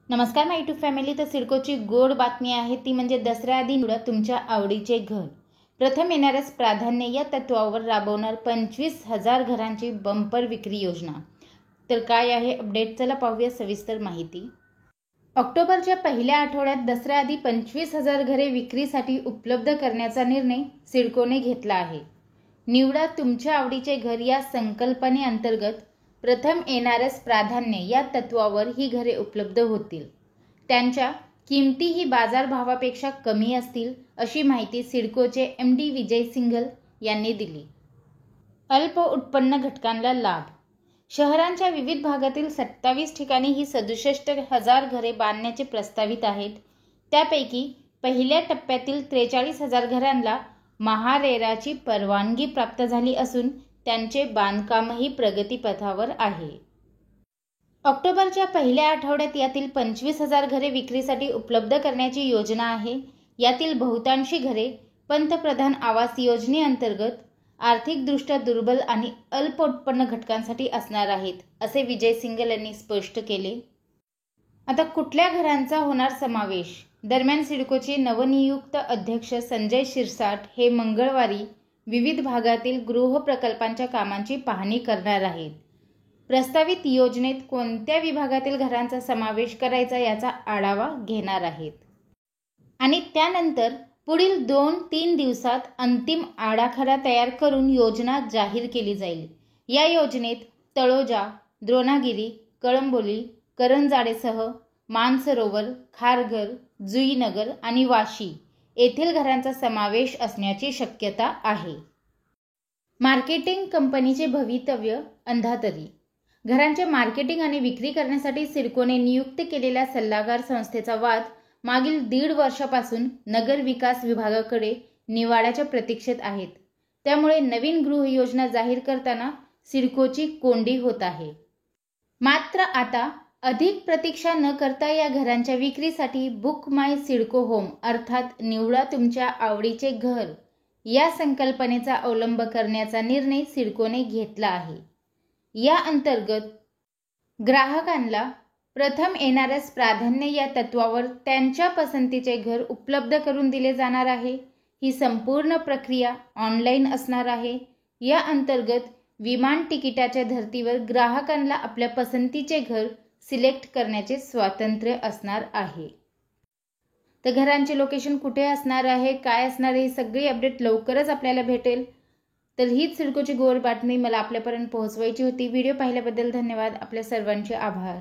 नमस्कार माय YouTube family. तर सिडकोची गोड बातमी आहे ती म्हणजे दसऱ्याआधी निवडा तुमच्या आवडीचे घर. प्रथम येणाऱ्यास प्राधान्य या तत्वावर राबवणार 25,000 घरांची बंपर विक्री योजना. तर काय आहे अपडेट, चला पाहूया सविस्तर माहिती. ऑक्टोबरच्या पहिल्या आठवड्यात दसऱ्याआधी 25,000 घरे विक्रीसाठी उपलब्ध करण्याचा निर्णय सिडकोने घेतला आहे. निवडा तुमच्या आवडीचे घर या संकल्पनेअंतर्गत प्रथम येणाऱ्यास प्राधान्य या तत्वावर ही घरे उपलब्ध होतील. त्यांच्या किमतीही बाजारभावापेक्षा कमी असतील अशी माहिती सिडकोचे MD विजय सिंघल यांनी दिली. अल्प उत्पन्न घटकांना लाभ. शहरांच्या विविध भागातील 27 ठिकाणी ही 67,000 घरे बांधण्याचे प्रस्तावित आहेत. त्यापैकी पहिल्या टप्प्यातील 43,000 घरांना महारेराची परवानगी प्राप्त झाली असून त्यांचे बांधकामही प्रगतीपथावर आहे. ऑक्टोबरच्या पहिल्या आठवड्यात यातील 25,000 घरे विक्रीसाठी उपलब्ध करण्याची योजना आहे. यातील बहुतांशी घरे पंतप्रधान आवास योजनेअंतर्गत आर्थिकदृष्ट्या दुर्बल आणि अल्प उत्पन्न घटकांसाठी असणार आहेत, असे विजय सिंघल यांनी स्पष्ट केले. आता कुठल्या घरांचा होणार समावेश? दरम्यान सिडकोचे नवनियुक्त अध्यक्ष संजय शिरसाट हे मंगळवारी विविध भागातील गृहप्रकल्पांच्या कामांची पाहणी करणार आहेत. प्रस्तावित योजनेत कोणत्या विभागातील घरांचा समावेश करायचा याचा आढावा घेणार आहेत आणि त्यानंतर पुढील 2-3 दिवसात अंतिम आराखडा तयार करून योजना जाहीर केली जाईल. या योजनेत तळोजा, द्रोणागिरी, कळंबोली, करंजाडेसह मानसरोवर, खारघर, जुईनगर आणि वाशी येथील घरांचा समावेश असण्याची शक्यता आहे. मार्केटिंग कंपनीचे भवितव्य अंधातरी. घरांचे मार्केटिंग आणि विक्री करण्यासाठी सिडकोने नियुक्त केलेल्या सल्लागार संस्थेचा वाद मागील 1.5 वर्षापासून नगर विकास विभागाकडे निवाड्याच्या प्रतीक्षेत आहेत. त्यामुळे नवीन गृहयोजना जाहीर करताना सिडकोची कोंडी होत आहे. मात्र आता अधिक प्रतीक्षा न करता या घरांच्या विक्रीसाठी बुक माय सिडको होम अर्थात निवडा तुमच्या आवडीचे घर या संकल्पनेचा अवलंब करण्याचा निर्णय सिडकोने घेतला आहे. या अंतर्गत ग्राहकांना प्रथम येणाऱ्यास प्राधान्य या तत्वावर त्यांच्या पसंतीचे घर उपलब्ध करून दिले जाणार आहे. ही संपूर्ण प्रक्रिया ऑनलाईन असणार आहे. या अंतर्गत विमान तिकिटाच्या धर्तीवर ग्राहकांना आपल्या पसंतीचे घर सिलेक्ट करण्याचे स्वातंत्र्य असणार आहे. तर घरांचे लोकेशन कुठे असणार आहे, काय असणार आहे, ही सगळी अपडेट लवकरच आपल्याला भेटेल. तर हीच सिडकोची गोड बातमी मला आपल्यापर्यंत पोहोचवायची होती. व्हिडिओ पाहिल्याबद्दल धन्यवाद. आपल्या सर्वांचे आभार.